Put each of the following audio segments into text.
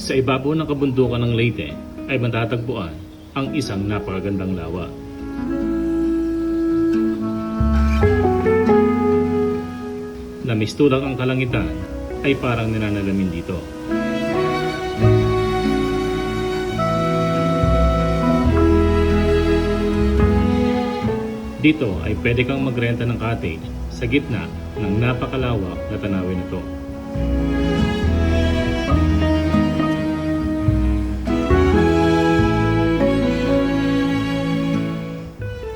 Sa ibabaw ng kabundukan ng Leyte ay matatagpuan ang isang napakagandang lawa. Na mistulang ang kalangitan ay parang ninanalamin dito. Dito ay pwede kang magrenta ng cottage sa gitna ng napakalawak na tanawin ito.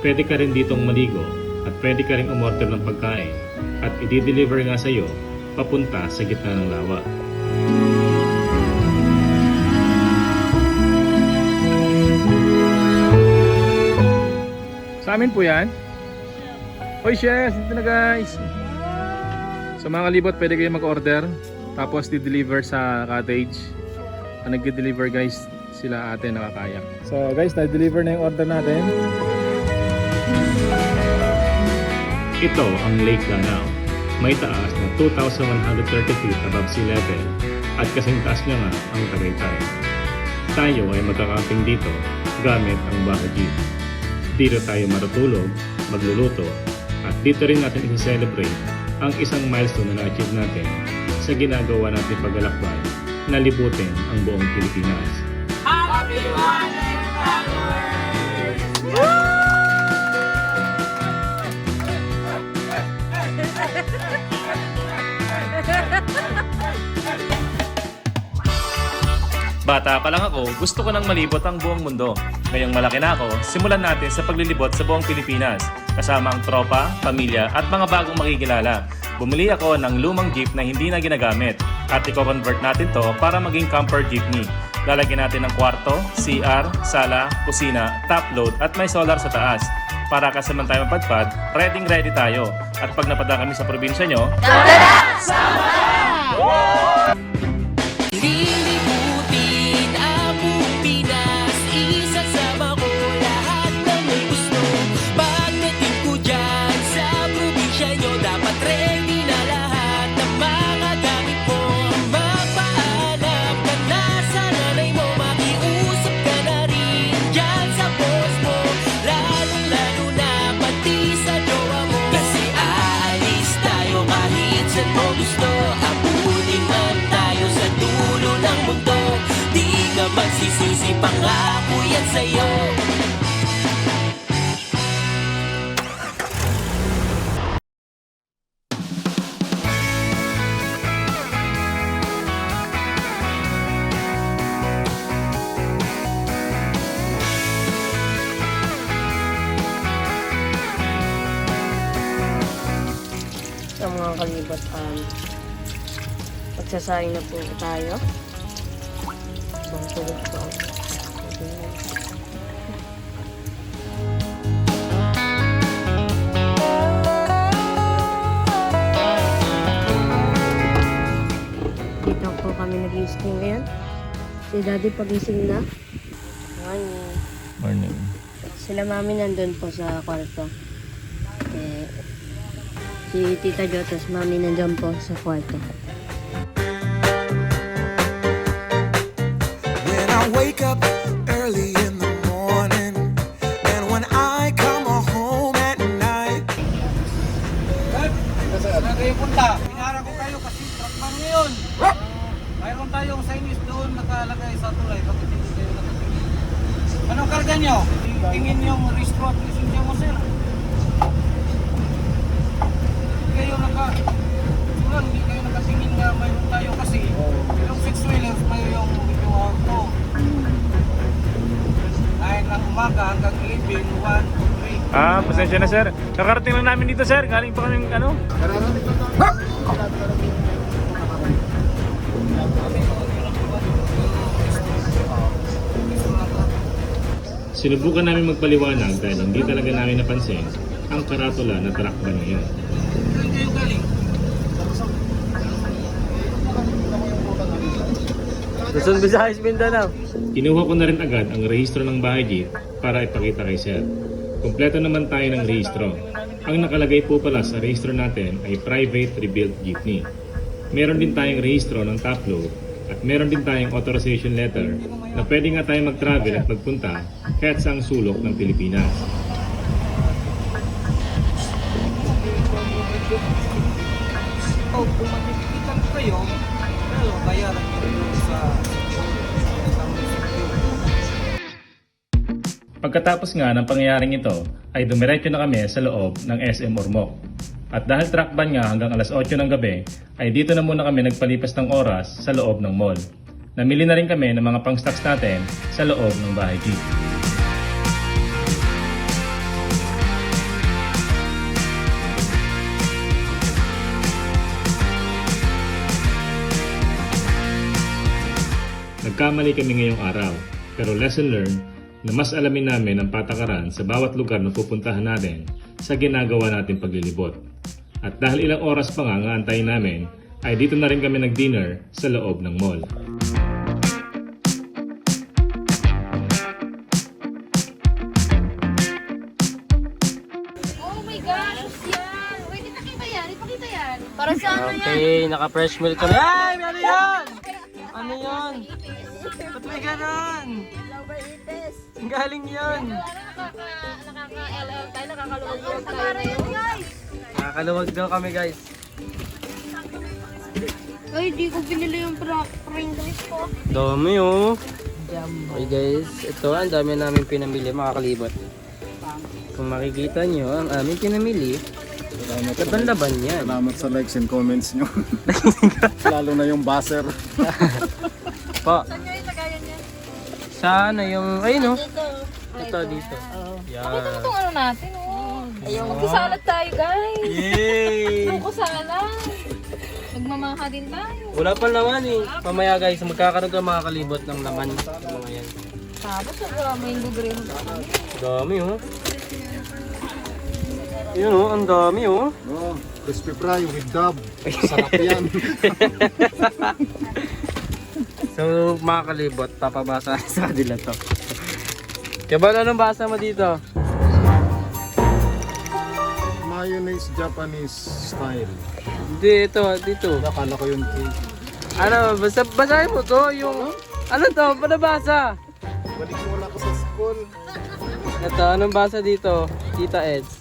Pwede ka rin ditong maligo at pwede ka rin umorder ng pagkain at i-deliver nga sa iyo papunta sa gitna ng lawa. Sa amin po yan. Hoy chef, dito na guys. Sa mga kalibot, pwede kayo mag-order. Tapos di-deliver sa cottage. Ang nag-deliver guys, sila ate nakakaya. So guys, na-deliver na yung order natin. Ito ang Lake Lanao. May taas na 2,130 feet above sea level at kasing taas niya nga ang Tagaytay. Tayo ay magkakamping dito gamit ang Baja Jeep. Dito tayo matutulog, magluluto at dito rin natin i-celebrate ang isang milestone na na-achieve natin sa ginagawa natin paglalakbay na libutin ang buong Pilipinas. Happy One Followers! Bata pa lang ako, gusto ko nang malibot ang buong mundo. Ngayong malaki na ako, simulan natin sa paglilibot sa buong Pilipinas, kasama ang tropa, pamilya at mga bagong makikilala. Bumili ako ng lumang jeep na hindi na ginagamit at i-convert natin to para maging camper jeepney. Lalagyan natin ng kwarto, CR, sala, kusina, top load at may solar sa taas. Para kasaman tayo mapadpad, ready tayo. At pag napadaan kami sa probinsya nyo, Tara! Sama! Lilibutin ang buong Pinas, isasama ko lahat ng may gusto. Pagdating ko dyan sa probinsya nyo, dapat ready na lahat ng mga gamit mo. Magpaalam ka na sa nanay mo, makiusap ka na rin dyan sa boss mo. Lalo na pati sa jowa mo, kasi aalis tayo kahit saan mo gusto. Abutin man tayo sa dulo ng mundo, di ka magsisisi, pangako yan sa'yo. Sa mga kalibot, magsasaing na po tayo. Bang tulog po. Dito po kami nag-i-stay ngayon. Si Daddy pagising na. Morning. Morning. Sila mami nandun po sa kwarto. Si Tita Jotas, mami nandun po sa kwarto. When I wake up early in the morning, and when I come home at night. Saan kayo punta? Pinara ko kayo kasi truckman ngayon. Mayroon tayong signage doon nakalagay sa tulay. Bakit hindi kayo nakatingin? Anong karga nyo? Tingin yung registro at lisensya mo, sir. Kayo hindi kayo nakatingin na mayroon tayo kasi yung 6 wheelers may yung video auto. 9 ng umaga hanggang 11, 1, 2, 3. pasensya na sir. Kakarating lang namin dito sir, galing pa kaming ano. Sinubukan namin magpaliwanag dahil hindi talaga namin napansin ang karatula na truck van na yun. Saan kayo galing? Luzon, Visayas, Mindanao. Kinuha ko na rin agad ang rehistro ng Baja Jeep para ipakita kay Sir. Kompleto naman tayo ng rehistro. Ang nakalagay po pala sa rehistro natin ay private rebuilt jeepney. Meron din tayong rehistro ng top load At meron din tayong authorization letter na pwede nga tayong mag-travel at magpunta kahit saang sulok ng Pilipinas. O kung magkikitan kayo, pero bayaran nyo rin sa isang rescue. Pagkatapos nga ng pangyayaring ito, ay dumiretso na kami sa loob ng SM Ormoc. At dahil truck ban nga hanggang alas 8 ng gabi, ay dito na muna kami nagpalipas ng oras sa loob ng mall. Namili na rin kami ng mga pang-stocks natin sa loob ng bahay jeep. Nagkamali kami ngayong araw, pero lesson learned na mas alamin namin ang patakaran sa bawat lugar na pupuntahan natin sa ginagawa natin paglilibot. At dahil ilang oras pa nga antayin namin, ay dito na rin kami nag-dinner sa loob ng mall. Oh my gosh, yan! Wait, ipakita yan, ipakita yan. Para sa ano yan? Okay, naka-fresh milk kami. Ay, ano yan? Ano yan? Ba't may ganon? Ang galing yan. Nakaka-LL tayo, nakakaluwag tayo guys. Nakakaluwag daw kami guys. Ay, di ko binili yung Pringles ko. Dami oh. Okay guys, ito ang dami namin pinamili mga kalibot. Kung makikita nyo, ang aming pinamili, laban-laban yan. Salamat sa likes and comments nyo. Lalo na yung buzzer. Po, Saan nyo itagayan niya? sana yung, ayun oh. Dito. Ito dito. Pakita mo Yan. itong ano natin, oh. Ayaw, magkasalat tayo, guys. Yay! Magkasalat. Magmamangha din tayo. Wala pa naman eh. Mamaya guys, magkakaroon ka mga kalibot ng laman. Yung mga yan. Tapos, may ingredient na kami. Dami oh. Yun oh, ang dami oh. Oh, crispy fry with dub. Sarap yan. So mga kalibot, papabasa sa kanila to. Kaya ba anong basa mo dito? Mayonnaise Japanese style. Hindi, ito, dito. Akala ko yung cake. Ano, basahin mo to, yung... Ano to, panabasa? Balik muna ako sa school. Ito, anong basa dito? Tita Eds.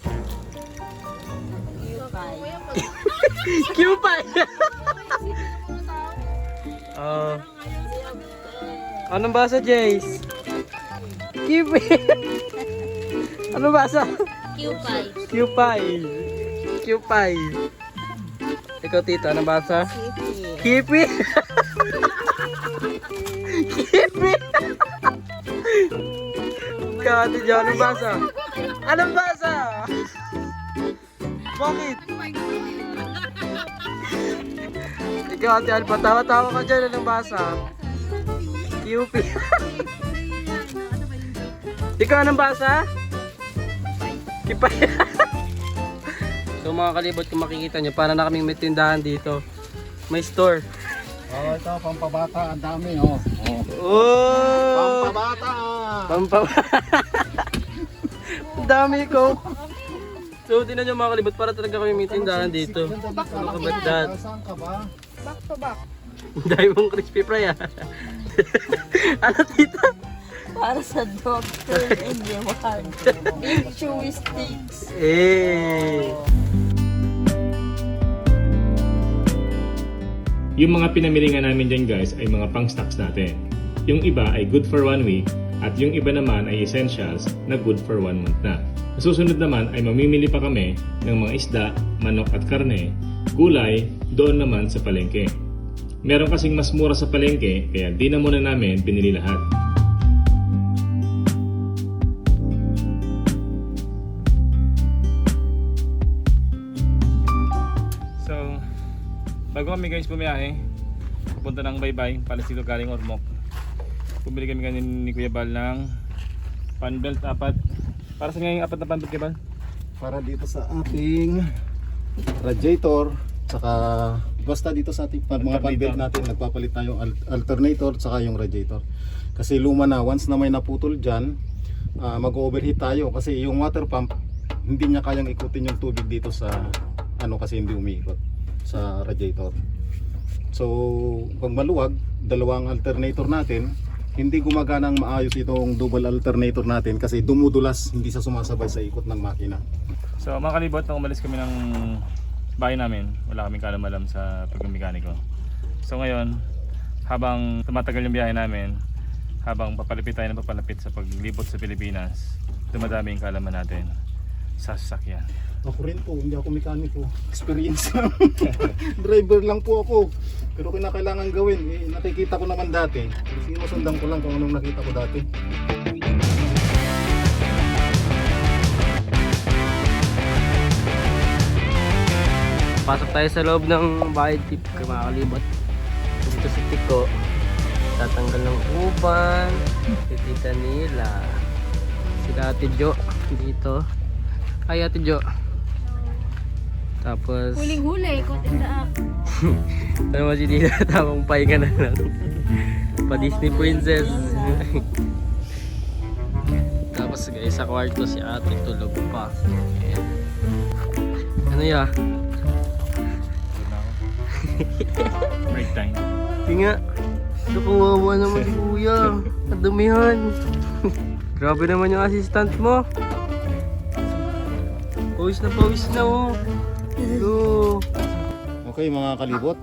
Q5! Anong basa, Jace? Q5! Anong basa? Q5. Q5. Q5. Ikaw, tita, anong basa? Kipi. Kipi. Ikaw, ate Jo, anong basa? Anong basa? Bakit? Ikaw, ate Alpa, tawa-tawa ka dyan, anong basa? QP. Ikaw, anong basa? Kipay. So mga kalibot, kung makikita nyo, para na kaming may tindahan dito. May store. Oh, ito, pampabata. Ang dami, oh. Oh! Pampabata! Ang dami ko. So tinan nyo mga kalibot, para talaga kami may tindahan dito. Look about that. Saan ka ba? Back to back. Dahil mong crispy fry ah. Ano tita? Para sa doctor and the one. Chewy sticks. Eh. Yung mga pinamili nga namin dyan guys ay mga pang-stocks natin. Yung iba ay good for 1 week at yung iba naman ay essentials na good for 1 month na. Sa susunod naman ay mamimili pa kami ng mga isda, manok at karne, gulay doon naman sa palengke. Meron kasing mas mura sa palengke kaya di na muna namin binili lahat. So, bago kami guys bumiyahe, pupunta ng Baybay, Palestino galing Ormoc. Bumili kami kanina ni Kuya Bal ng panbelt 4. Para sa ngayong 4 na panbelt, Kuya Bal? Para dito sa ating radiator, saka basta dito sa ating mga panbelt natin, nagpapalit tayong alternator saka yung radiator. Kasi luma na, once na may naputol dyan, mag-overheat tayo kasi yung water pump hindi niya kayang ikutin yung tubig dito sa ano kasi hindi umiikot sa radiator. So pag maluwag, dalawang alternator natin, hindi gumagana ng maayos itong double alternator natin kasi dumudulas, hindi siya sumasabay sa ikot ng makina. So mga kalibot, nung umalis kami ng bahay namin, wala kaming kaalam-alam sa pagmekaniko. So ngayon, habang tumatagal yung biyahe namin, habang papalapit tayo ng papalapit sa paglibot sa Pilipinas, dumadami yung kaalaman natin sa sasakyan. Ako rin po, hindi ako mekaniko. Experience lang. Driver lang po ako. Pero kinakailangan gawin, nakikita ko naman dati. Sinusundan ko lang kung anong nakita ko dati. Pasok tayo sa loob ng bahay tip kay mga kalibot. Dito si Tiko. Tatanggal ng uban. Si Tita Nila. Sila Ate Jo dito. Ay Ate Jo. Tapos Huling-huli, caught in the act. ano mo si Nila, tamang pahinga na lang. Pa Disney Princess. Tapos guys, sa kwarto si Ate tulog pa. Ayan. Ano ya? Break time. Tinga. Ito kawawa naman si Kuya. Kadumihan. Grabe naman yung assistant mo. Pawis na oh. Hello. Okay mga kalibot,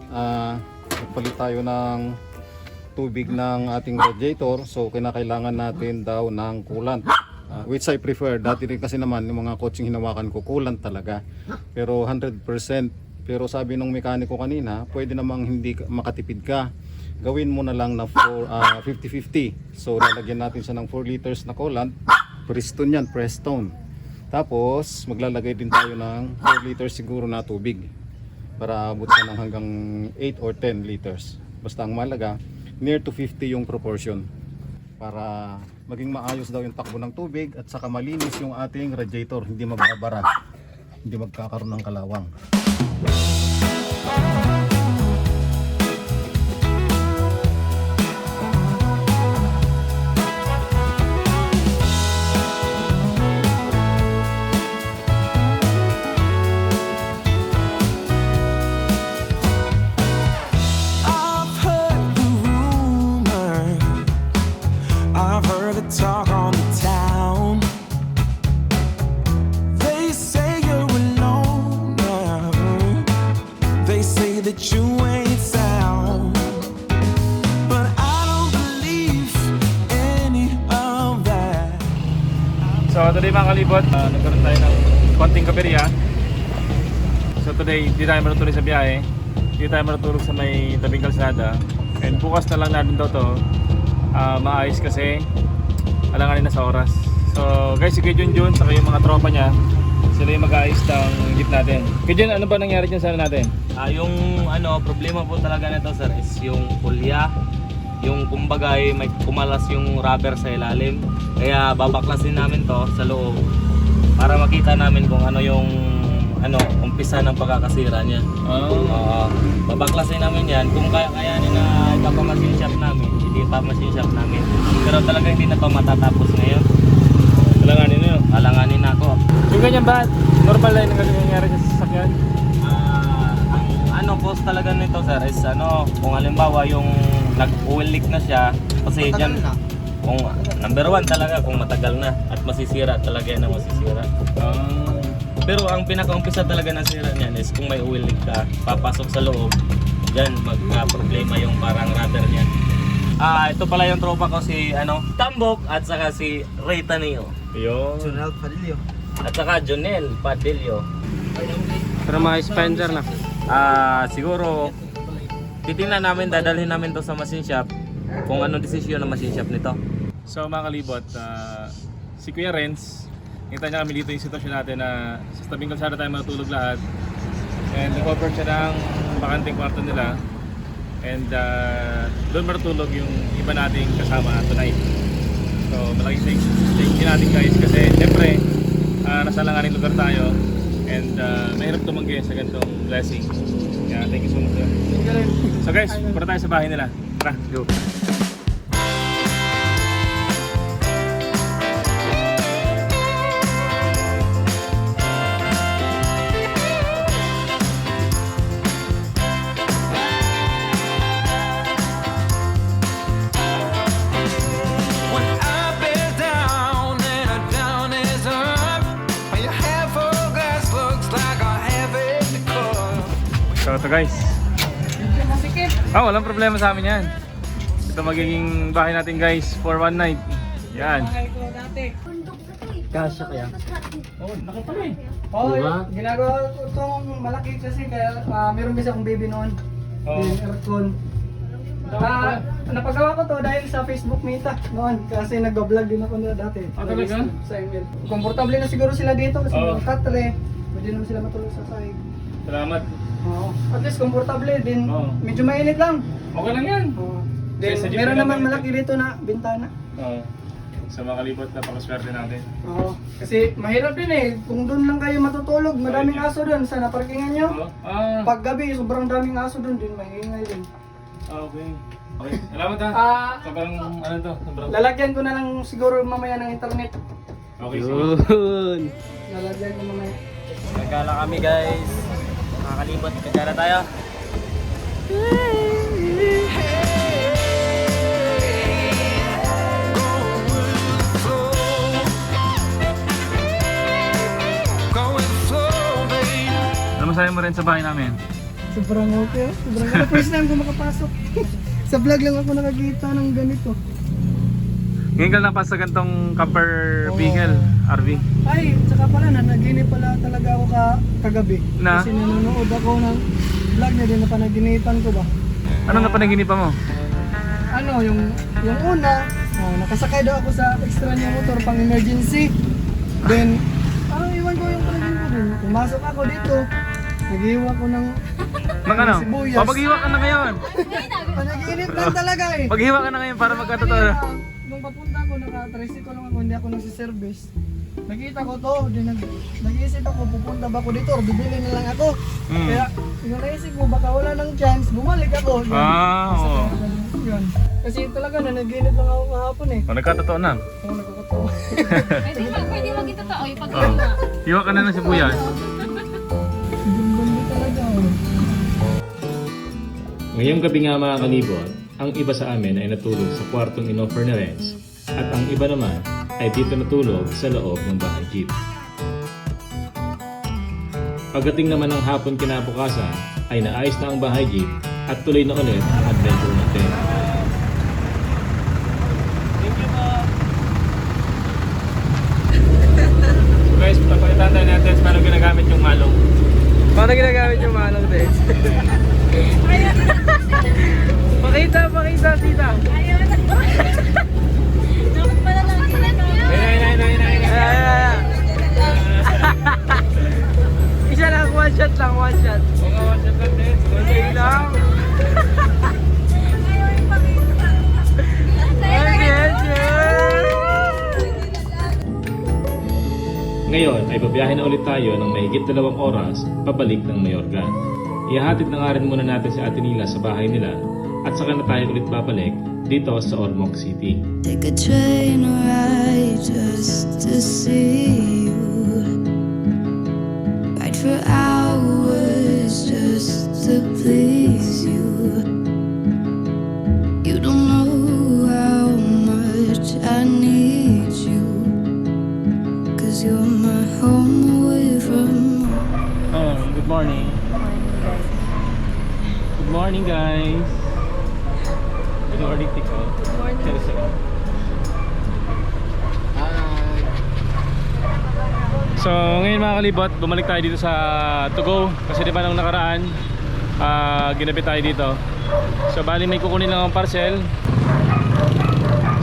nagpalit tayo ng tubig ng ating radiator. So kinakailangan natin daw ng coolant, which I prefer. Dati rin kasi naman yung mga coaching hinawakan ko, coolant talaga. Pero 100%. Pero sabi ng mekaniko kanina, pwede namang hindi makatipid ka. Gawin mo na lang na 50-50. So lalagyan natin siya ng 4 liters na coolant. Preston yan, Preston. Tapos maglalagay din tayo ng 4 liters siguro na tubig para abot siya ng hanggang 8 or 10 liters. Basta ang malaga, near to 50 yung proportion para maging maayos daw yung takbo ng tubig at saka malinis yung ating radiator, hindi magbabara, hindi magkakaroon ng kalawang. I've heard the rumor, I've heard the talk on the town. They say you're alone now. They say that you ain't sound. But I don't believe any of that. So today mga kalibot, nagkaroon tayo ng konting kaberya. So today, hindi tayo marutulog sa biyahe. Hindi tayo marutulog sa may tabing kalsada. And bukas na lang natin daw to maayos kasi alanganin na sa oras. So guys, si Kuya Junjun saka yung mga tropa niya, sila yung mag-aayos ng jeep natin. Kuya Jun, ano ba nangyari dyan sana natin? Yung problema po talaga nito sir is yung pulya. Yung kumbaga may kumalas yung rubber sa ilalim. Kaya babaklasin namin to sa loob para makita namin kung ano yung umpisa ng pagkakasira niya. Babaklasin namin yan. Kung kayanin na ipapamasin shop namin, hindi ipapamasin shop namin. Pero talaga hindi na to matatapos ngayon. Alanganin na yun. Alanganin na ako. Yung ganyan ba? Normal lang yung nangyari sa sasakyan? Ang cause talaga nito sir is kung halimbawa yung nag-oil leak na siya kasi dyan kung number 1 talaga kung matagal na at masisira talaga yan na masisira. Pero ang pinaka-umpisa talaga ng sira niyan is kung may oil leak ka, papasok sa loob, dyan magka-problema yung parang rubber niyan. Ito pala yung tropa ko si Tambok at saka si Ray Taneo. Yun. Junel Padillo. At saka Jonel Padillo. Pero mga Spencer na. Siguro titingnan namin, dadalhin namin to sa machine shop kung anong desisyon ng machine shop nito. So mga kalibot, si Kuya Renz, nakita niya kami dito yung sitwasyon natin na sa tabing kalsada tayo matulog lahat. And nag-offer siya ng bakanting kwarto nila. And doon matulog yung iba nating kasama tonight. So malaking thank you natin guys kasi syempre nasa langaning lugar tayo. And mahirap tumanggi sa ganitong blessing. Kaya thank you so much. So guys, punta tayo sa bahay nila. Tara, go! So ito guys. Walang problema sa amin yan. Ito magiging bahay natin guys for one night. Yan. Kasya kaya? Oh, nakapala eh. Oo, ginagawa ko itong malaki kasi kaya meron kasi akong baby noon. Yung aircon. Napagawa ko to dahil sa Facebook Meta noon kasi nag-vlog din ako na dati. Talaga? Sa email. Komportable na siguro sila dito kasi mga katre. Pwede naman sila matulog sa sahig. Salamat. Oo. At least komportable din. Oo. Medyo mainit lang. Okay lang yan. Oo. Then, Sa jeep meron na naman mainit. malaki dito na bintana. Oo. Sa mga kalibot na pakaswerte natin. Oo. Kasi mahirap din eh. Kung doon lang kayo matutulog, madaming aso doon sa naparkingan nyo. Oo. Pag gabi, sobrang daming aso doon din. Maingay din. Okay. Okay. Salamat ha. Sobrang ano to? Sobrang... Lalagyan ko na lang siguro mamaya ng internet. Okay, sige. Lalagyan ko mamaya. Nagkala kami guys. Makakalibot, nagkala tayo. Ano masabi mo rin sa bahay namin? Sobrang okay. Sobrang okay. First time ko makapasok. Sa vlog lang ako nakakita ng ganito. Ngayon ka lang pa sa gantong camper vehicle, RV. Ay, tsaka pala nanaginip pala talaga ako kagabi. Na? Kasi nanonood ako ng vlog niya din na panaginipan ko ba. Ano na panaginipan mo? Ano, yung una, nakasakay daw ako sa extra niya motor pang emergency. Then, iwan ko yung panaginipan ko din. Pumasok ako dito, naghiwa ko ng ano? sibuyas. Paghiwa ka na ngayon. Panaginip lang talaga eh. Paghiwa ka na ngayon para magkatotoo. Nung papunta ko, naka-tricycle lang ako, hindi ako nagsiservice. Nakita ko to, nag-iisip ako, pupunta ba ako dito or bibili na lang ako. Kaya, yung naisip ko, baka wala ng chance, bumalik ako. Yun. Oo. Yun. Kasi talaga, nanaginip lang ako kahapon eh. Nagkatotoo na. Oo, nagkakatawa. Pwede magitotoo, Oh. ipag-iwa. Hiwa ka na ng sibuyas. Bumalik talaga. Ngayong gabi nga mga kalibot, ang iba sa amin ay natulog sa kwartong inoffer ni Renz at ang iba naman ay dito natulog sa loob ng bahay jeep. Pagdating naman ng hapon kinabukasan ay naayos na ang bahay jeep at tuloy na ulit ang adventure natin. Guys, papalitan tayo natin paano ginagamit yung malong. Paano ginagamit yung manong din? Pakita, tita. Ayaw na. Dapat pala lang sinabi. Isa lang, one shot lang, one shot. Mga watchat natin. Okay lang. Ayaw ipakita. Ngayon ay babiyahe na ulit tayo ng mahigit 2 oras pabalik ng Mayorga. Ihahatid na nga rin muna natin si Ate Nila sa bahay nila at saka na tayo ulit babalik dito sa Ormoc City. Take a train ride just to see you. Ride for hours just to please you. You don't know how much I need you. 'Cause you're my home away from home. Good morning. Good morning guys. Good morning Tiko. Good morning. So ngayon mga kalibot, bumalik tayo dito sa Tugo kasi di ba nung nakaraan ginabi tayo dito. So bali may kukunin lang ang parcel.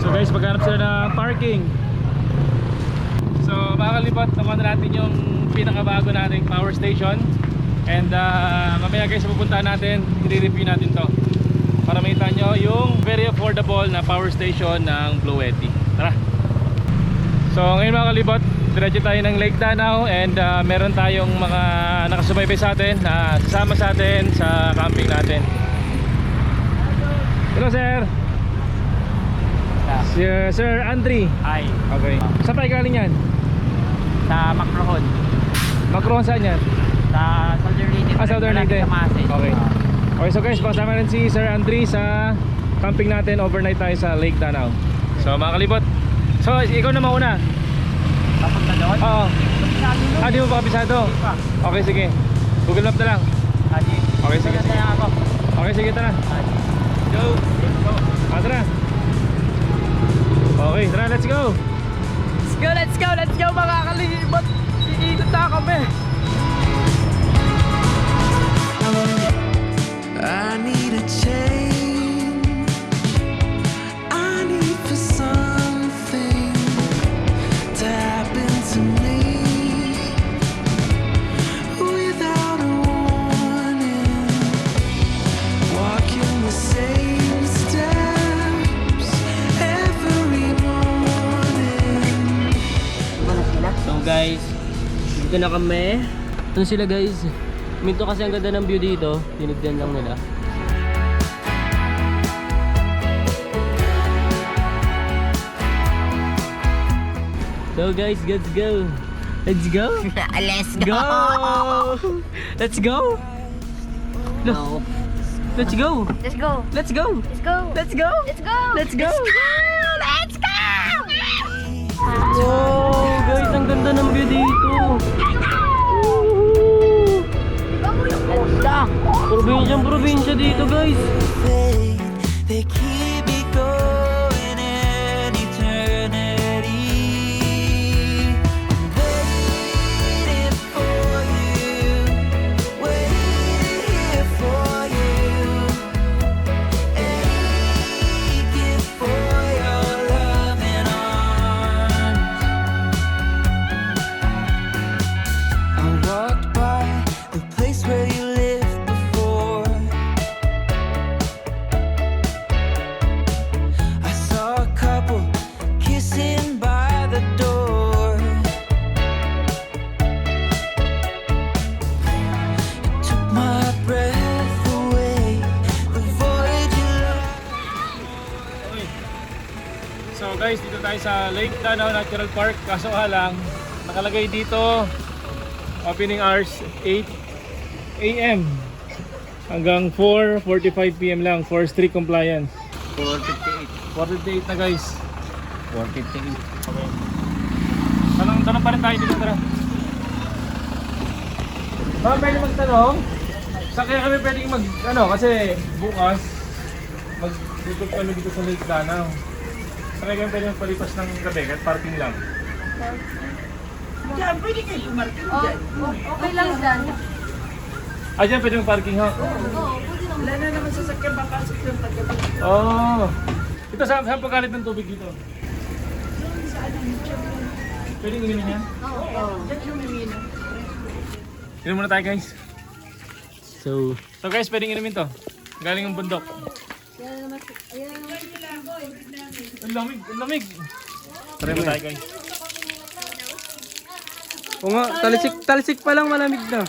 So guys, maghanap sila ng parking. So mga kalibot, nakuha na natin yung pinakabago nating power station. And mamaya guys, pupuntahan natin, i-review natin to para makita nyo yung very affordable na power station ng Blue Yeti. Tara! So ngayon mga kalibot, diretso tayo ng Lake Danau and meron tayong mga nakasubaybay sa atin na sasama sa atin sa camping natin. Hello sir! Sir Andri. Hi. Okay. Saan tayo galing yan? Sa Macrohon. Macron saan yan? Sa Southern Leyte. Southern Leyte. Okay. Okay, so guys, pasama rin si Sir Andri sa camping natin. Overnight tayo sa Lake Danau. So mga kalibot, so ikaw na mauna. Papunta doon? Oo. Di mo pa kabisado? Okay, sige. Google Map na lang. Sige. Okay, sige. Okay, sige, tara. Go. Tara. Okay, tara, let's go. Let's go mga kalibot. Iikot na kami. I need a change. I need for something to happen to me without a warning. Walking the same steps every morning. So guys, dito na kami. Ano sila guys? Minto kasi ang ganda ng view dito. Tinignan lang nila. So guys, let's go. Let's go. Let's Go. Let's go. No. Let's go. Let's go. Let's go. Let's go. Let's go. Let's go. Let's go. Let's go. Wow, guys, ang ganda ng view dito. Ganda. Probinsya dito, guys. They keep me going in eternity. Waiting for you, waiting here for you, aching for your loving arms. I walked by the place where you lived before. I saw a couple kissing by the door. It took my breath away, the void you left. So guys, dito tayo sa Lake Danao Natural Park. Kaso nga lang, nakalagay dito opening hours 8 AM hanggang 4:45 PM lang for strict compliance. 4:58 na guys. 4:58. Okay. Tanong pa rin tayo dito, tara. Pwede magtanong? Saan kaya kami pwedeng kasi bukas mag-tutok kami dito sa Lake Danao. Saan kaya kami pwedeng palipas ng gabi at parking lang? Okay lang dyan. Dyan pwede yung parking ha? Wala na naman sasakyan, baka sasakyan pagkabi. Oh. Ito saan pagkalit ng tubig dito? Pwede uminom yan? Oo. Inom muna tayo guys. So, Guys, pwedeng inumin to. Galing ng bundok. Ang lamig, ang lamig. Try mo tayo guys. o nga, talisik pa lang malamig na.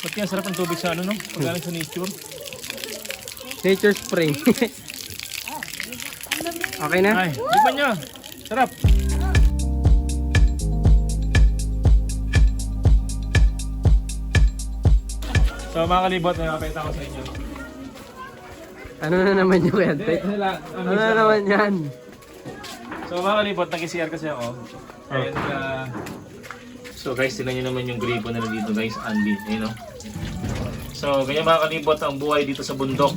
Ba't kaya sarap ang tubig sa no? Pag galing sa nature. Nature spring. Okay na? Ay, tikman nyo. Sarap. So mga kalibot, may mapakita ko sa inyo. Ano na naman yung yan? Ano na naman yan? So mga kalibot, nag-CR kasi ako. And so guys, tingnan nyo naman yung gripo na dito guys, Andy. Ayun o. So ganyan mga kalibot, ang buhay dito sa bundok.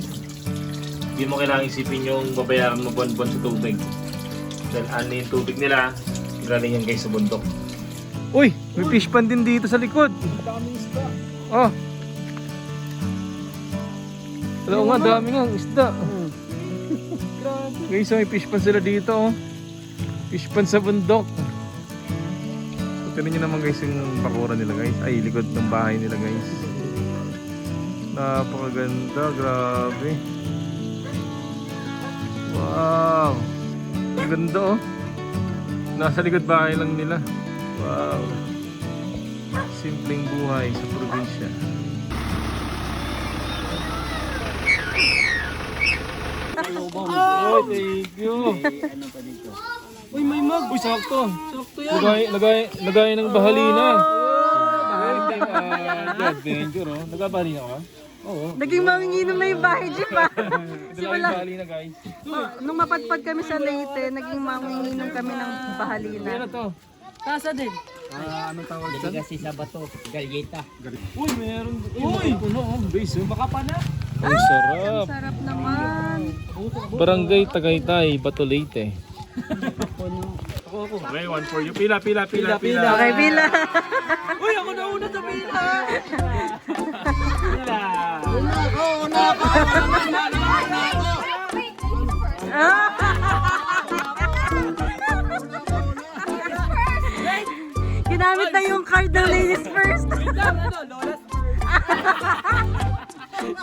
Hindi mo kailangang isipin yung babayaran mo buwan-buwan sa tubig. Dahil ano yung tubig nila, galing yan guys sa bundok. Uy, may fish pan din dito sa likod. Oh. Oo nga, dami nga isda. Guys, may fish pan sila dito. Oh. Fish pan sa bundok. So, tignan nyo naman guys yung bakuran nila guys. Ay, likod ng bahay nila guys. Napakaganda, grabe. Wow. Ang ganda oh. Nasa likod bahay lang nila. Wow. Simpleng buhay sa probinsya. Oh, thank you. Uy, may mug. Uy, sakto. Sakto yan. Lagay ng bahalina. Thank you, no? Nagbabahalina ka? Oo. Naging manginginom na yung bahay, Jeep ah. Simula. Bahalina, guys. Nung mapadpad kami sa Leyte, naging manginginom kami ng bahalina. Ano to? Tasa din. Anong tawag dyan? Kasi sa bato, galyeta. Uy, meron. Uy! Puno, base. Baka pa na. Ang Ang sarap. sarap naman. Barangay Tagaytay, Bato Leyte. Okay, one for you. Pila. Okay, Bila. Uy, ako na una sa pila! Ginamit na yung card ng ladies first.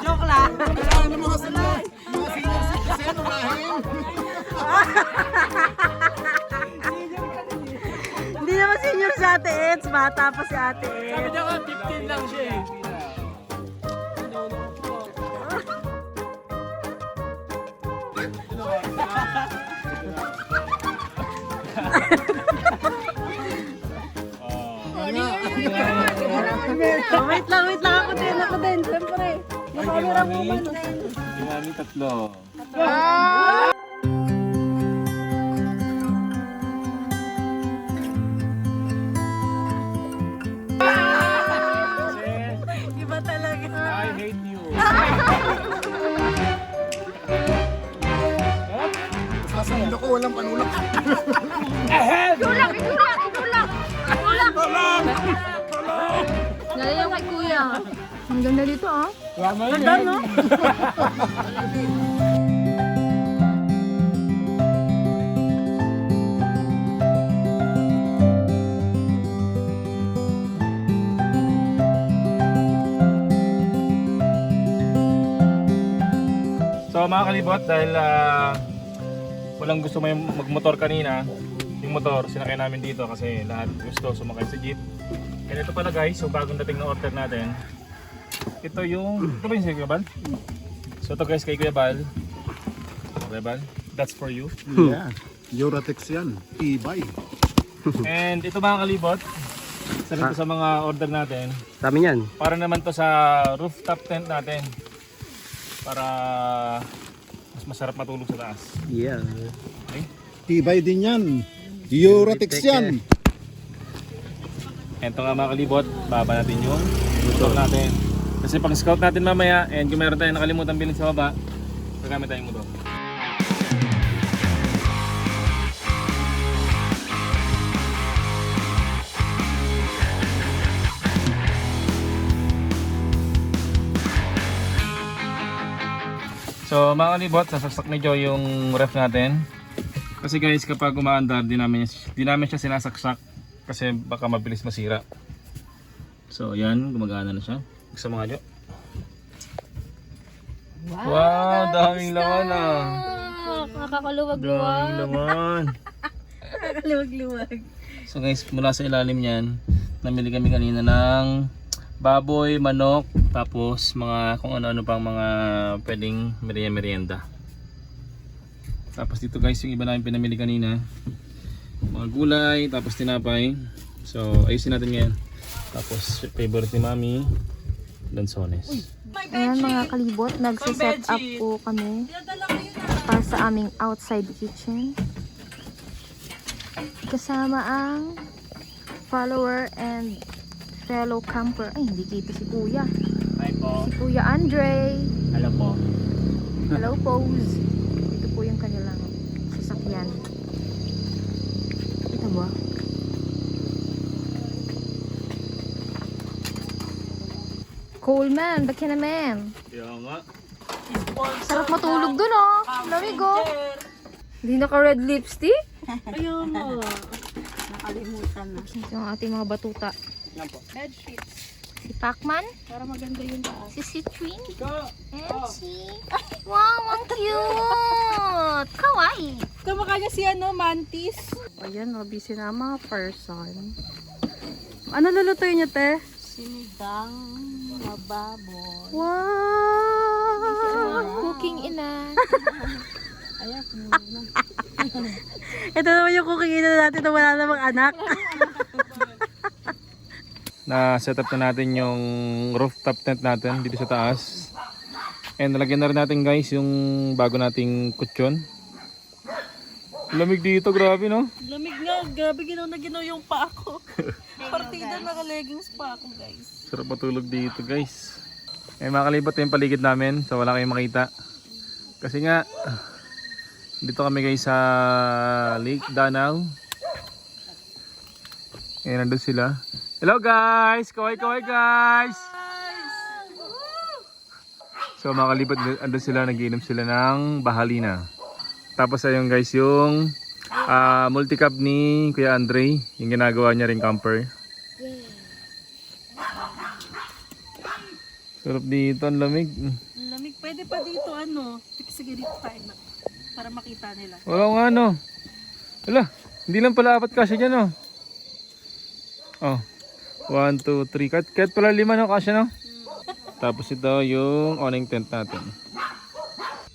Joke lang. Hindi naman senior si Ate Eds, bata pa si Ate Eds. Sabi niya nga, 15 lang siya eh. Oh, wait lang, ako din, siyempre. Yung camera mo man. Ginamit tatlo. Iba talaga. I hate you. Sasabihin ako, walang panulak. Nalala yung kay Kuya. Ang ganda dito ah. Ganda no? So mga kalibot, dahil walang gusto may magmotor kanina, yung motor sinakay namin dito kasi lahat gusto sumakay sa jeep. And ito pala guys, so bagong dating na order natin. Ito yung, ito ba yung si Kuya Bal? So ito guys kay Kuya Bal. Kuya Bal, that's for you. Yeah. Euratex yan. Tibay. And ito mga kalibot, isa rin to sa mga order natin. Dami yan. Para naman to sa rooftop tent natin. Para mas masarap matulog sa taas. Yeah. Okay? Tibay din yan. Euratex yan. Ito nga mga kalibot, baba natin yung motor natin. Kasi pang scout natin mamaya, and kung meron tayong nakalimutan bilhin sa baba, gagamit tayong motor. So mga kalibot, sasaksak ni Joy yung ref natin. Kasi guys, kapag umaandar, di namin siya sinasaksak kasi baka mabilis masira. So yan, gumagana na siya. Gusto mo nga, Jo? Wow, daming laman ah. Nakakaluwag-luwag. Daming laman. Nakakaluwag-luwag. So guys, mula sa ilalim yan, namili kami kanina ng baboy, manok, tapos mga kung ano-ano pang mga pwedeng merienda. Tapos dito guys, yung iba namin pinamili kanina, mga gulay, tapos tinapay. So ayusin natin ngayon. Tapos favorite ni Mami, lansones. Ayan mga kalibot, nagsiset up po kami para sa aming outside kitchen. Kasama ang follower and fellow camper. Ay, hindi kita si Kuya. Hi po. Si Kuya Andre. Hello po. Hello, Pose. Ito po yung kanilang sasakyan. Ito ba? Coleman, ba't ka naman? Kaya nga. Sarap matulog dun oh. Lamig oh. Hindi naka-red lipstick? Ayun mo. Nakalimutan na. Ito ang ating mga batuta. Bedsheets. Si Pacman, Para maganda yung taas. si Citrine, and si... Wow, ang cute! Kawaii! Kamukha niya si Mantis. Ayan, busy na ang mga person. Ano lulutuin niyo, te? Sinigang na baboy. Wow! Cooking ina. Ayak mo. Ito naman yung cooking ina natin na wala namang anak. Na set up na natin yung rooftop tent natin dito sa taas. And nalagyan na rin natin guys yung bago nating kutsyon. Lamig dito, grabe no? Lamig nga, grabe ginaw na ginaw yung paa ko. Partida naka-leggings pa ako guys. Sarap matulog dito guys. Eh makalibot yung paligid namin so wala kayong makita. Kasi nga dito kami guys sa Lake Danau. Eh nandun sila. Hello guys! Kaway guys! So makalibot andun sila, nagiinom sila ng bahalina. Tapos ayun guys yung multicab ni Kuya Andre. Yung ginagawa niya ring camper. Sarap dito, ang lamig. Lamig, pwede pa dito ano. Sige dito tayo na. Para makita nila. Oo nga no. Wala, hindi lang pala apat kasya dyan oh. Oh, 1, 2, 3. Kahit pala 5 no, kasya no. Tapos ito yung awning tent natin.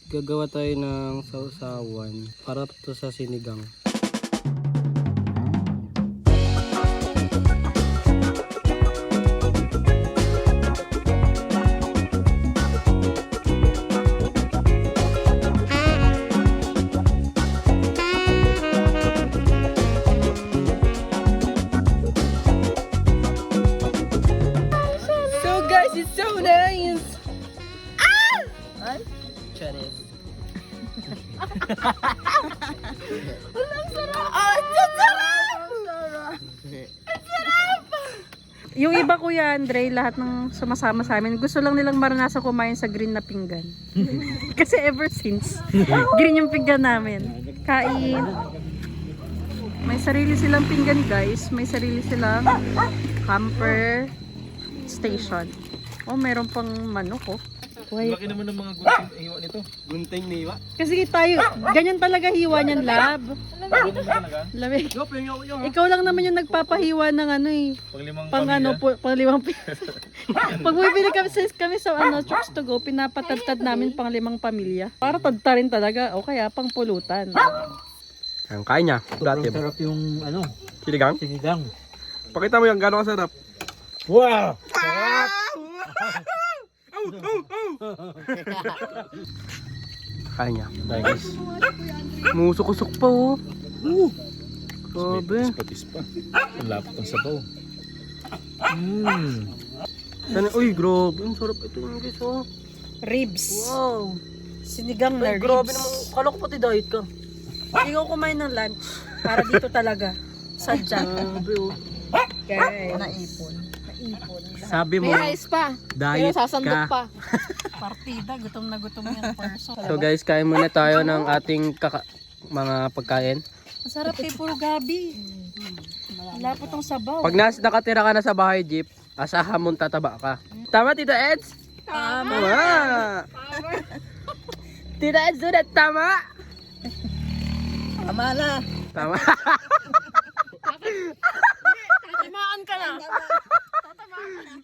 Gagawa tayo ng sausawan para to sa sinigang. So guys, it's so nice! Charis. Walang sarap! Oh, it's sarap! Yung iba Kuya Andre, lahat ng sumasama sa amin, gusto lang nilang maranasan kumain sa green na pinggan. Kasi ever since, green yung pinggan namin. Kain. May sarili silang pinggan guys. May sarili silang camper station. Oh, meron pang manok oh. Laki naman ng mga gunting hiwa nito. Gunting na iwa. Kasi tayo, ganyan talaga hiwa niyan, lab. Lamig. Ikaw lang naman yung nagpapahiwa ng ano eh. Pang ano po, pang 5 piso. Pag bumibili kami sa ano, Chokes to Go, pinapatadtad namin pang 5 pamilya. Para tadtarin talaga o kaya pang pulutan. Ang kain niya. Dati. Sarap yung ano, Sinigang? sinigang. Pakita mo yung gano'ng kasarap. Wow! Kain niya. Guys. Musok-usok pa oh. Grabe. Patis pa. Ang lapot ng sabaw. Sana, uy, grabe. Ang sarap ito yung guys oh. Ribs. Wow. Sinigang na Ay, ribs. grabe naman. Kala ko pati diet ka. Ikaw kumain ng lunch. Para dito talaga. Sadya. Grabe oh. Okay. Naipon. Sabi mo, pa. diet ka. pa. Partida, gutom na gutom yung person. So guys, kain muna tayo ng ating mga pagkain. Masarap kay puro gabi. Lapot ang sabaw. Pag nakatira ka na sa bahay, Jeep, asahan mong tataba ka. Tama, Tita Eds? Tama. Tita Eds, sunod, tama? Tama na. Tama. Tatamaan ka na.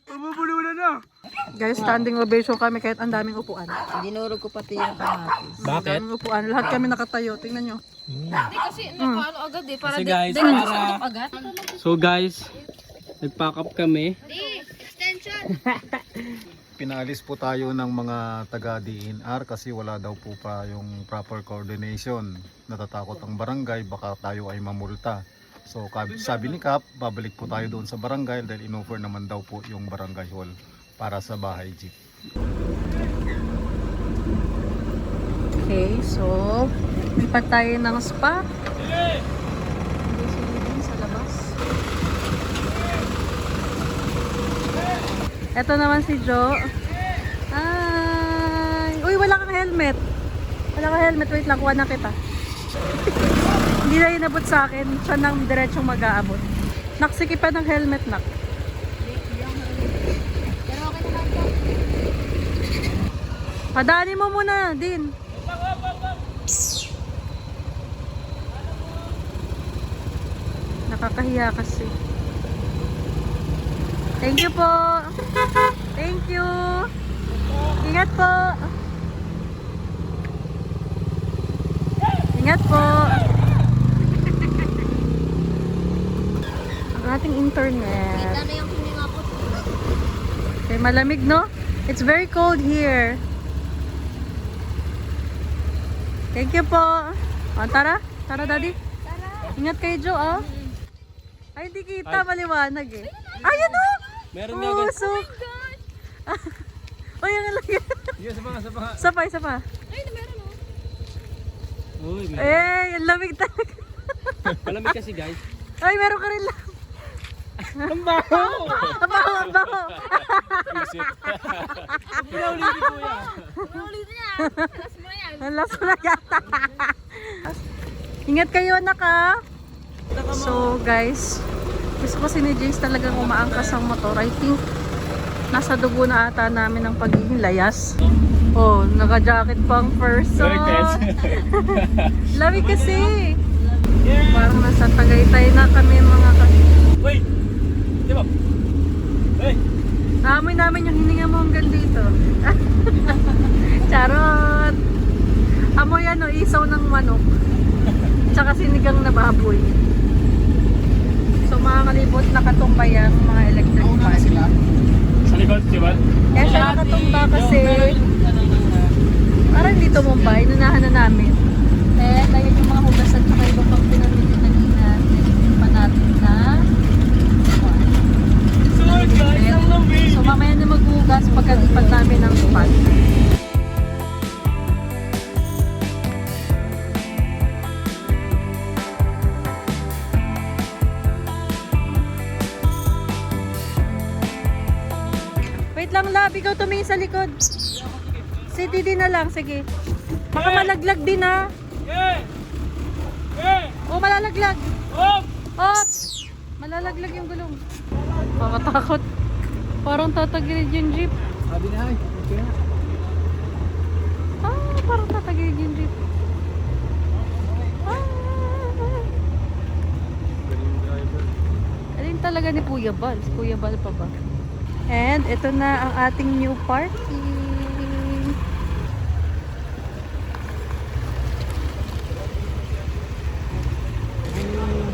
Pabubulunan na. Guys, standing ovation kami kahit ang daming upuan. Dinurog ko pati yung kamatis. Ang daming upuan. Lahat kami nakatayo. Tingnan nyo. Hindi kasi nakaano agad eh. Para Kasi guys, agad. So guys, nag-pack up kami. Extension! Pinaalis po tayo ng mga taga DNR kasi wala daw po pa yung proper coordination. Natatakot ang barangay, baka tayo ay mamulta. So sabi ni Kap, babalik po tayo doon sa barangay dahil in-offer naman daw po yung barangay hall para sa bahay jeep. Okay, so lipat tayo ng spa. Sa labas. Ito naman si Jo. Ay! Uy, wala kang helmet. Wala kang helmet. Wait lang, kuha na kita. Hindi na inabot sa akin. Siya nang diretsong mag-aabot. Naksikipan ng helmet, nak. Padaanin mo muna, Din. Nakakahiya kasi. Thank you po. Thank you. Ingat po. Ingat po. Ang ating internet. Okay, malamig no? It's very cold here. Thank you po. O, tara. Tara, Daddy. Ingat kayo, Jo, ah. Ay, hindi kita. Maliwanag eh. Ayun, oh! Meron nga agad. Puso. Ay, ang lagi. Yes, sa mga. Sapa, sapa. Ay, meron oh. Uy, Eh, ang lamig talaga. malamig kasi guys. Ay, meron ka rin lang. Ang baho! Ang baho, ang baho. Pinaulit ni Kuya. Ulit niya. Alas mo yan. Ang last na yata. Ingat kayo, anak, ha? So, guys, gusto ko si ni Jace talagang umaangkas ang motor. I think nasa dugo na ata namin ang pagiging layas. Oh, naka-jacket pang person. Lamig kasi. Parang nasa Tagaytay na kami mga Uy! Di ba? Hey! Naamoy namin yung hininga mo hanggang dito. Charot! Amoy ano, isaw ng manok. Tsaka sinigang na baboy. So mga kalibot, nakatumba yung mga electric fan. Sa likod, di ba? Kaya siya nakatumba kasi parang dito Mumbai, inunahan na namin. Eh, ayun yung mga hugas at saka iba pang pinamili kanina. Nilipin pa natin na so mamaya na maghugas pagkalipat namin ng fan. Wait lang, Lab, ikaw tumingin sa likod. Si Didi na lang, sige. Baka malaglag din, ha. Oh, malalaglag. Op! Malalaglag yung gulong. Makatakot. Parang tatagilid yung jeep. Sabi niya, ay, okay na. Parang tatagilid yung jeep. Alin talaga ni Kuya Bal? Si Kuya Bal pa ba? And ito na ang ating new parking.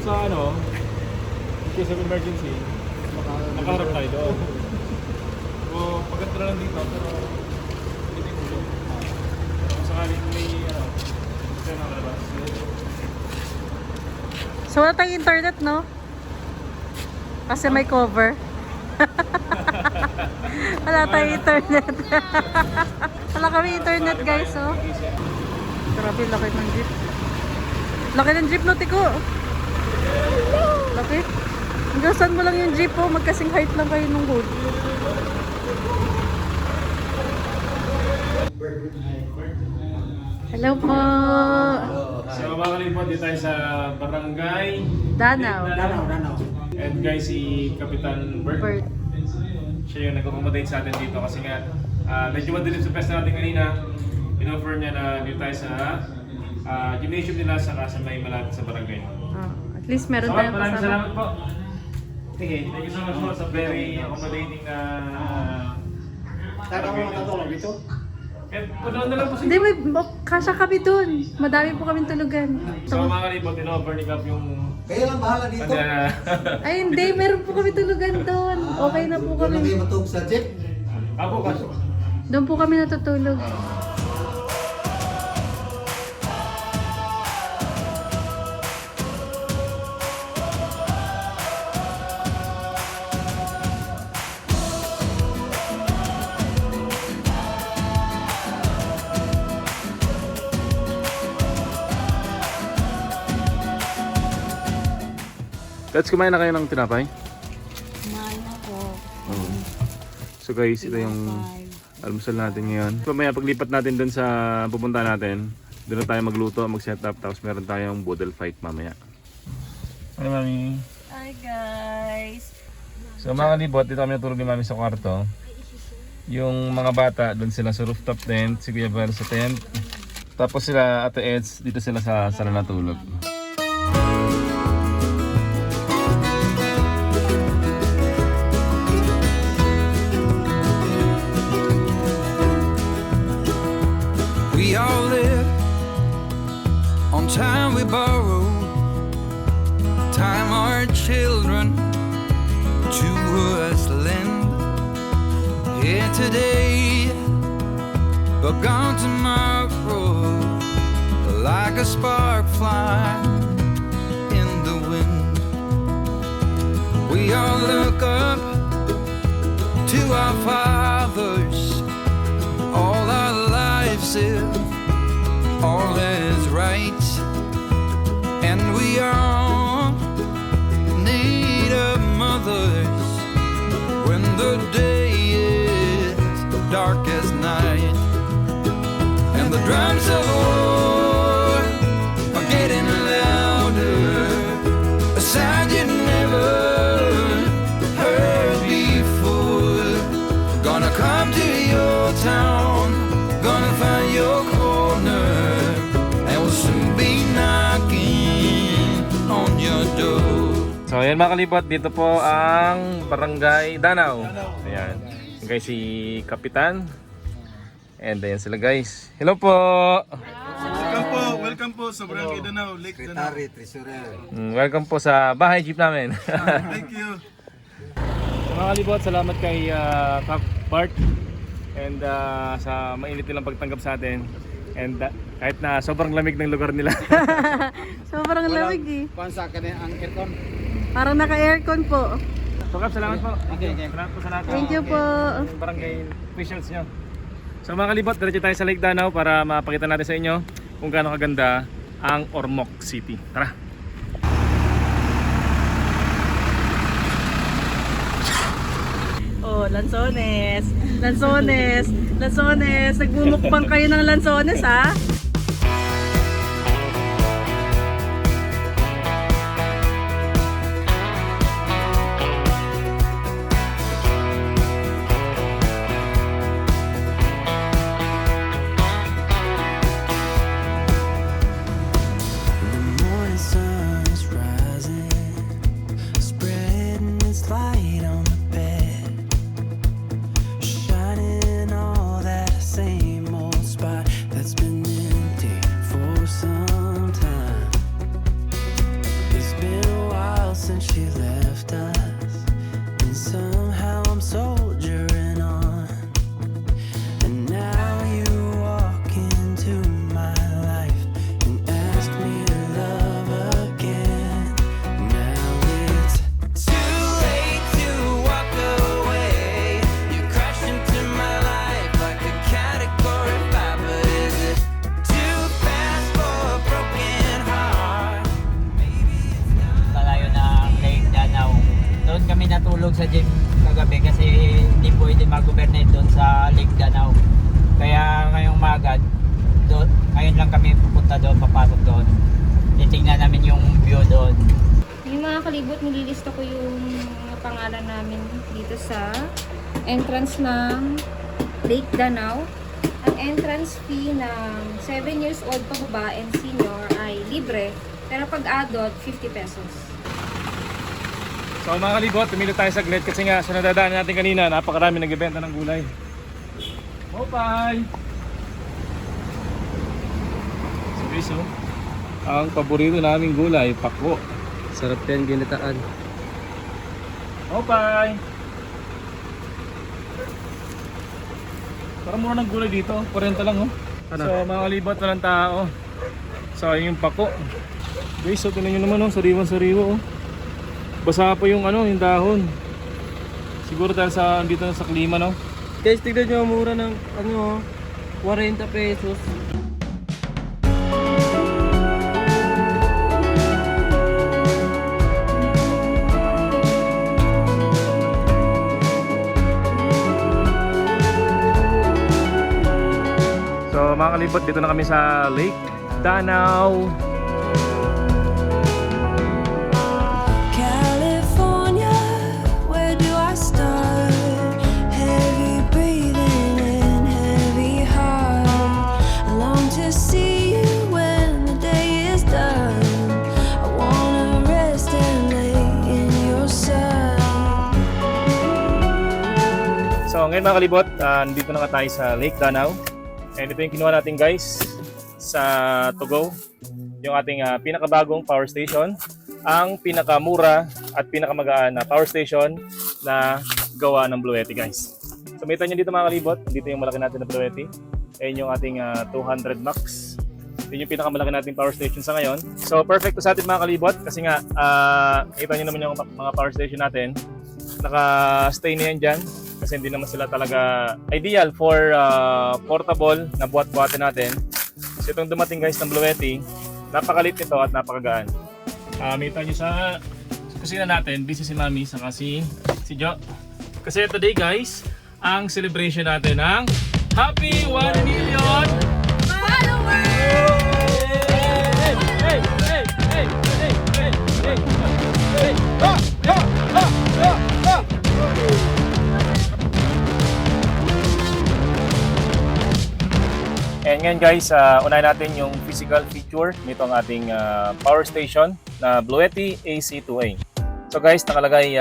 Sa ano, in case of emergency, nakaharap tayo doon. So, pagkat na lang dito, pero hindi ko doon. Kung sakaling may, gusto na labas. So wala tayong internet, no? Kasi may cover. Wala tayong internet. Wala kami internet, guys, oh. Grabe, laki ng jeep. Laki ng jeep, no, Tiko? Laki. Hanggang saan mo lang yung jeep, oh. Magkasing height lang kayo nung hood. Hello po. So mga kalipot, dito tayo sa Barangay Danau. And guys, si Kapitan Bert. Bert. Siya yung nag-accommodate sa atin dito kasi nga medyo madilim sa pesta natin kanina. In-offer niya na dito tayo sa gymnasium nila saka sa may malapit sa barangay. At least meron So tayong maraming kasama. salamat po. Okay, thank you so much po sa very accommodating na Tara mo makatulog dito? puno na lang po Hindi, may kasya kami dun. Madami po kaming tulugan. So mga kalipot, in-offer ni Cap yung Kayo lang bahala dito. Ay, hindi. Meron po kami tulugan doon. Okay na po Doon lang kayo kami. matulog sa jeep. Ako kasi. Doon po kami natutulog. Let's kumain na kayo ng tinapay. Kumain ako. So guys, ito yung almusal natin ngayon. Mamaya paglipat natin dun sa pupunta natin, doon na tayo magluto, mag-set up, tapos meron tayong boodle fight mamaya. Hi mami. Hi guys. So mga kalibot, dito kami natulog ni mami sa kwarto. Yung mga bata, doon sila sa rooftop tent, si Kuya Val sa tent. Tapos sila Ate Eds, dito sila sa sala natulog. We all live on time we borrow, time our children to us lend. Here today, but gone tomorrow. like a spark fly in the wind. We all look up to our fathers, all our lives if all is right, and we all need a mothers when the day is dark as night, and the drums of war are getting louder, a sound you never heard before. Gonna come to your town, gonna find your corner, and we'll soon be knocking on your door. So ayan mga kalibot, dito po ang Barangay Danau. Ayan. Yung guys si Kapitan. And ayan sila guys. Hello po! Welcome po sa Barangay Danau, Lake Danau. Welcome po sa bahay jeep namin. Thank you. So, mga kalibot, salamat kay Kap Bart. And sa mainit nilang pagtanggap sa atin. And kahit na sobrang lamig ng lugar nila. Sobrang lamig eh. Pansa ka ang aircon. Parang naka-aircon po. So Kap, salamat po. Salamat po sa lahat. Thank you po. Barangay officials nyo. So mga kalibot, diretso tayo sa Lake Danau para mapakita natin sa inyo kung gaano kaganda ang Ormoc City. Tara! Oh, lansones. Lansones. Lansones. Nagbumukbang kayo ng lansones, ha? The morning sun is rising, spreading its light on the bed, shining all that same old spot that's been empty for some time. It's been a while since she left us, and somehow I'm soldiering on. And now you walk into my life and ask me to love again. Now it's too late to walk away. You crashed into my life like a Category 5, but is it too fast for a broken heart? Malayo na ang Lake Danau. Doon kami natulog sa gym kagabi kasi hindi pwede mag-overnight doon sa Lake Danau. Kaya ngayong umaga, ngayon lang kami pupunta doon, papasok doon. Titingnan namin yung view doon. Yung mga kalibot, nililista ko yung mga pangalan namin dito sa entrance ng Lake Danau. Ang entrance fee ng 7 years old pababa and senior ay libre. Pero pag adult, 50 pesos. So mga kalibot, tumilo tayo saglit kasi nga sa nadadaanan natin kanina, napakarami nagbebenta ng gulay. Bye! So guys, ang paborito naming gulay, pako. Sarap yan, ginataan. Bye! Parang mura ng gulay dito, 40 lang oh. So mga kalibot, walang tao. So yung pako. Guys, so tingnan nyo naman oh, sariwan-sariwa oh. Basa pa yung ano, yung dahon. Siguro dahil sa dito na sa klima, no? Guys, tignan nyo, mura ng 40 pesos. So mga kalibot, dito na kami sa Lake Danau. California, where do I start? Heavy breathing and heavy heart. I long to see you when the day is done. I wanna rest and lay in your sun. So ngayon mga kalibot, nandito na tayo sa Lake Danau. And ito yung kinuha natin guys sa Tugo. Yung ating pinakabagong power station. Ang pinakamura at pinakamagaan na power station na gawa ng Bluetti guys. So makita nyo dito mga kalibot, dito yung malaki natin na Bluetti. Ayun yung ating 200 max. Yun yung pinakamalaki nating power station sa ngayon. So perfect to sa atin mga kalibot kasi nga kita nyo naman yung mga power station natin. Naka-stay na yan dyan kasi hindi naman sila talaga ideal for portable na buhat-buhatin natin. So itong dumating guys ng Bluetti, napakalit nito at napakagaan. Kita nyo sa kusina natin, busy si Mami saka si Jo. Kasi today guys, ang celebration natin ng Happy 1 Million And ngayon guys, unahin natin yung physical feature nitong ating power station na Bluetti AC2A. So guys, nakalagay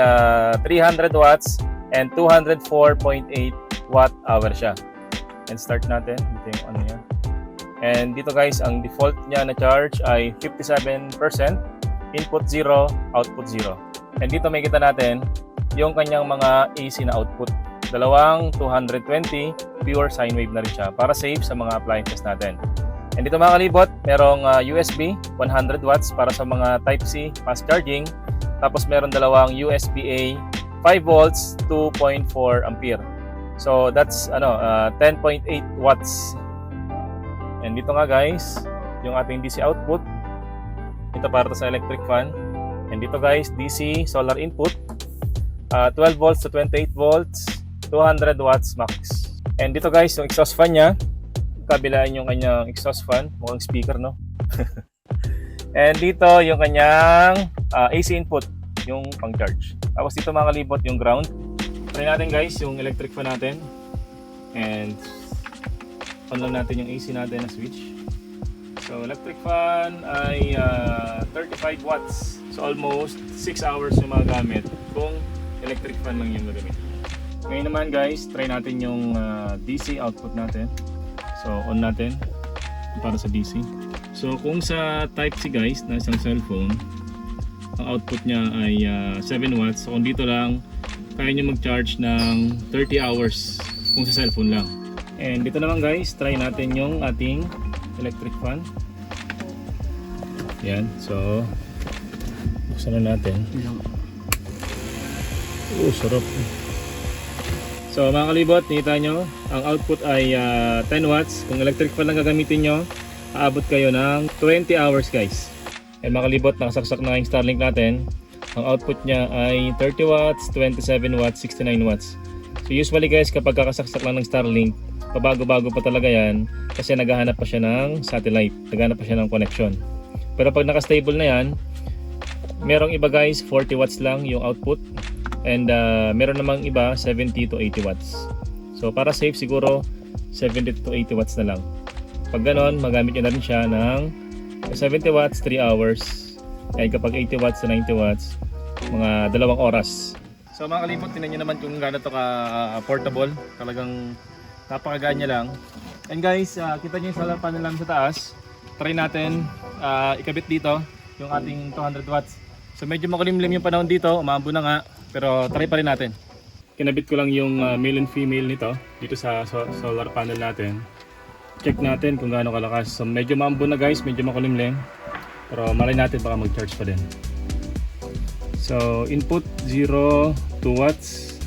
300 watts and 204.8 watt hour siya. And start natin, dito yung ano niya. And dito guys, ang default niya na charge ay 57%, input 0, output 0. And dito may kita natin yung kanyang mga AC na output. Dalawang 220, pure sine wave na rin siya para safe sa mga appliances natin. And dito mga kalibot, merong USB 100 watts para sa mga Type-C fast charging. Tapos meron dalawang USB-A 5 volts, 2.4 ampere. So that's 10.8 watts. And dito nga guys, yung ating DC output. Ito para sa electric fan. And dito guys, DC solar input. 12 volts to 28 volts, 200 watts max. And dito guys, yung exhaust fan niya, kabilaan yung kanyang exhaust fan, mukhang speaker no. And dito yung kanyang AC input, yung pang charge. Tapos dito mga kalibot yung ground. Try natin guys yung electric fan natin. And on lang natin yung AC natin na switch. So electric fan ay 35 watts. So almost 6 hours yung magagamit kung electric fan lang yung gagamit. Ngayon naman guys, try natin yung DC output natin. So on natin para sa DC. So kung sa Type-C guys na isang cellphone, ang output niya ay 7 watts. So kung dito lang, kaya nyo mag-charge ng 30 hours kung sa cellphone lang. And dito naman guys, try natin yung ating electric fan. Yan, so buksan na natin. Sarap. So mga kalibot, nakita nyo, ang output ay 10 watts. Kung electric fan lang gagamitin nyo, aabot kayo ng 20 hours guys. And mga kalibot, nakasaksak na yung Starlink natin. Ang output niya ay 30 watts, 27 watts, 69 watts. So usually guys, kapag kakasaksak lang ng Starlink, pabago-bago pa talaga yan kasi naghahanap pa siya ng satellite, naghahanap pa siya ng connection. Pero pag naka-stable na yan, merong iba guys, 40 watts lang yung output. And meron namang iba 70 to 80 watts. So para safe siguro 70 to 80 watts na lang. Pag ganon, magamit nyo na rin siya ng 70 watts 3 hours. Ay kapag 80 watts to 90 watts, mga 2 oras. So mga kalibot, tinan nyo naman kung gaano to ka portable. Talagang napakagaan niya lang. And guys, kita nyo yung solar panel namin sa taas. Try natin ikabit dito yung ating 200 watts. So medyo makulimlim yung panahon dito, umambo na nga. Pero try pa rin natin. Kinabit ko lang yung male and female nito dito sa solar panel natin. Check natin kung gaano kalakas. So medyo maambo na guys, medyo makulimlim. Pero malay natin baka mag-charge pa din. So input 0 2 watts.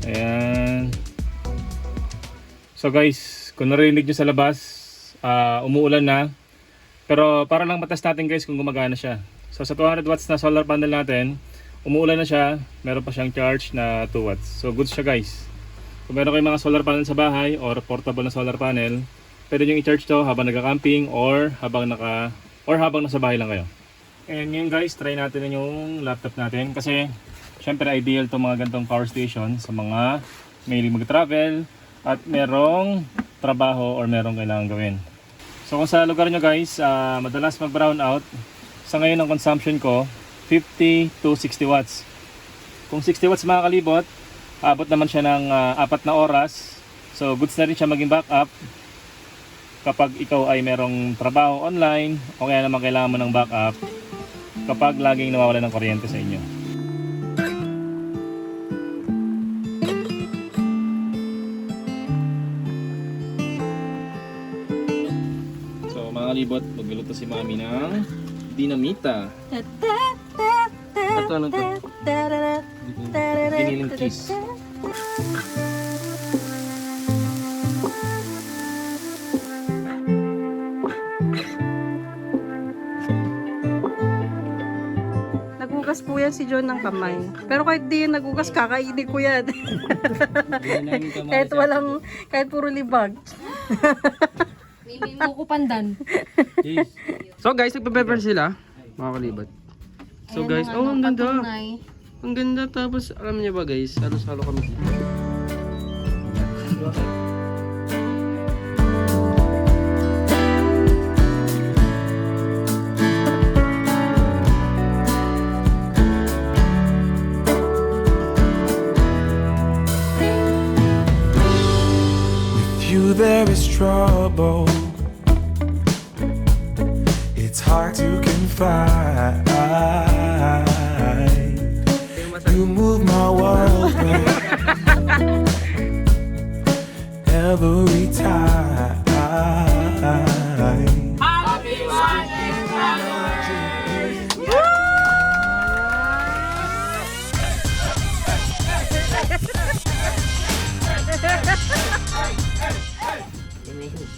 Ayan. So guys, kung narinig nyo sa labas, umuulan na. Pero para lang matest natin guys kung gumagana siya. So sa 200 watts na solar panel natin, umuulan na siya, meron pa siyang charge na 2 watts. So good siya guys. Kung meron kayong mga solar panel sa bahay or portable na solar panel, pwede nyo i-charge to habang nagka-camping or habang nasa bahay lang kayo. And ngayon guys, try natin yung laptop natin kasi syempre ideal to mga gantong power station sa mga mahilig mag-travel at merong trabaho or merong kailangan gawin. So kung sa lugar nyo guys, madalas mag-brown out, sa ngayon ang consumption ko 50 to 60 watts. Kung 60 watts mga kalibot, abot naman siya ng 4 na oras. So goods na rin siya maging backup kapag ikaw ay merong trabaho online o kaya naman kailangan mo ng backup kapag laging nawawala ng kuryente sa inyo. So kalibot, magluluto si Mami ng dinamita. Ito ano to? Giniling cheese. Nagugas po yan si John ng kamay. Pero kahit di yan nagugas, kakainin ko yan. kahit puro libag. May kukupandan. So guys, nagpe-pepper sila, mga kalibot. So guys, oh ang ganda. Ang ganda, tapos alam niyo ba guys, halos-halo kami dito. With you there is trouble. It's hard to confide. You move my world every time.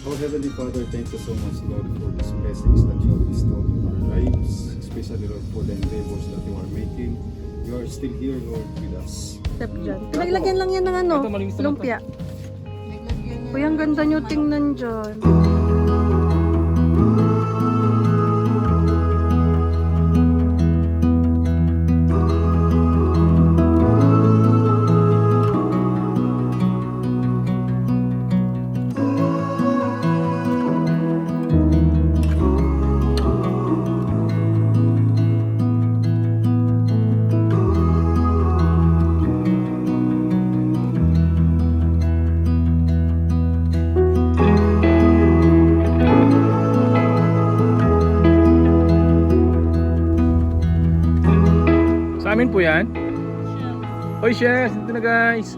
Our Heavenly Father, thank you so much, Lord, for these blessings that you have bestowed in our lives, especially, Lord, for the endeavors that you are making. You are still here, Lord, with us. Step dyan. Naglagyan lang yan ng ano, lumpia. Uy, ang ganda nyo tingnan dyan. Sa amin po yan. Oy, chef, dito na guys.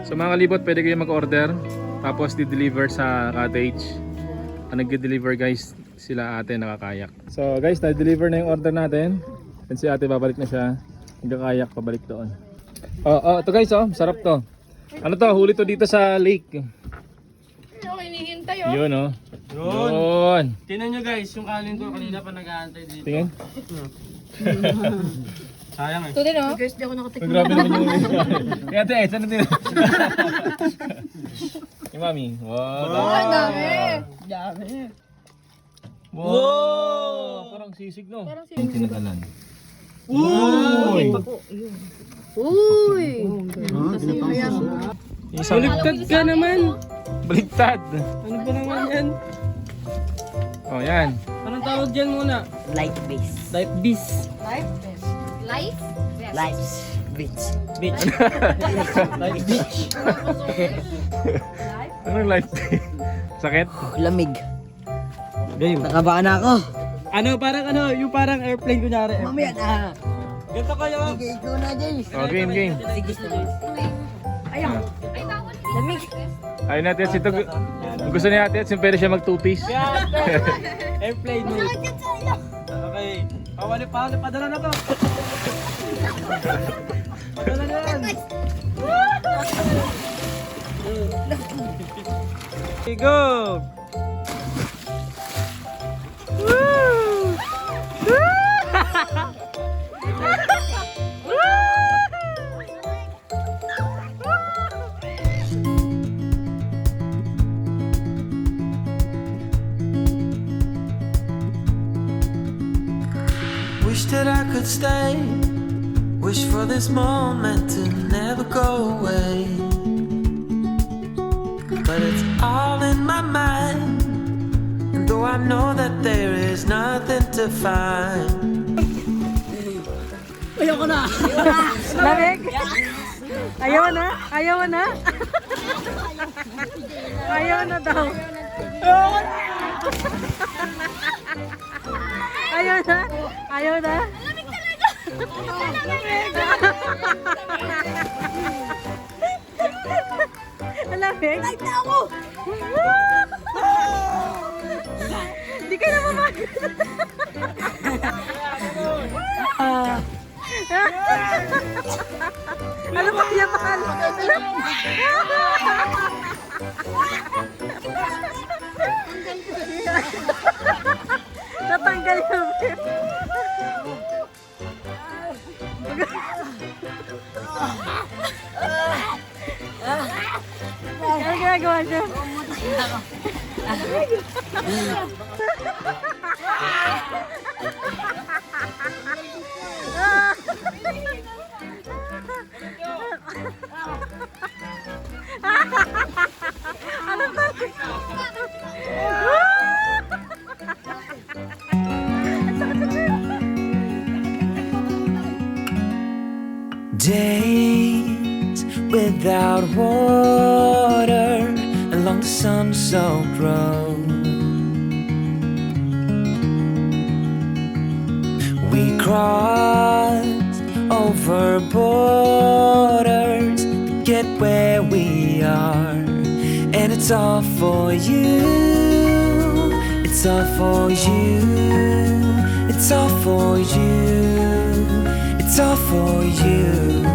So mga kalibot, pwede kayo mag-order. Tapos di-deliver sa cottage. Ang nag-deliver guys, sila ate nakakayak. So guys, na-deliver na yung order natin. And si ate babalik na siya. Nagkakayak pabalik doon. Oh, ito guys, oh, sarap to. Ano to, huli to dito sa lake. Hinihintay Yun, oh. Yun. Tingnan nyo guys, yung kanin ko kanina pa nag-aantay dito. Tingin. Sayang eh. Ito din oh. Guys, di ako nakatikman. Grabe naman yung kaya ate, saan natin? Yung mami. Wow. Ang dami. Wow. Parang sisig no? Parang sisig. Tinagalan. Uy! Uy! Baligtad ka naman! Baliktad. Ano ba naman yan? Oh, yan. Anong tawag dyan muna? Light base. Light beast. Life? Light beach. Beach. Light beach. Anong light? Sakit? Lamig. Game. Nakabaka na ako. Ano, parang ano, yung parang airplane kunyari. Mamaya na. Ganito kayo. Sige, ikaw na James. Oh, game. Sige, sige. Ayaw. Ay, bawal. Lamig. Ayun natin si Tug. Gusto niya natin, pwede siya mag-two-piece. Airplane mo. Okay. Padala na to. Padala na yan. Okay, go! Wish that I could stay. Wish for this moment to never go away. But it's all in my mind. And though I know that there is nothing to find. Ayoko na. Lamig? Ayaw na? Ayaw na? Ayaw na daw. Ayaw na? Ayaw na? Lamig talaga! Lamig! Lamig na ako! Hindi ka na mamagat. Ano ba yan, mahal? Natanggal yung bib. Ano ginagawa niya? Ano ba? Days without water along the sun-soaked road. We crossed over borders to get where we are, and it's all for you. It's all for you. It's all for you. It's all for you.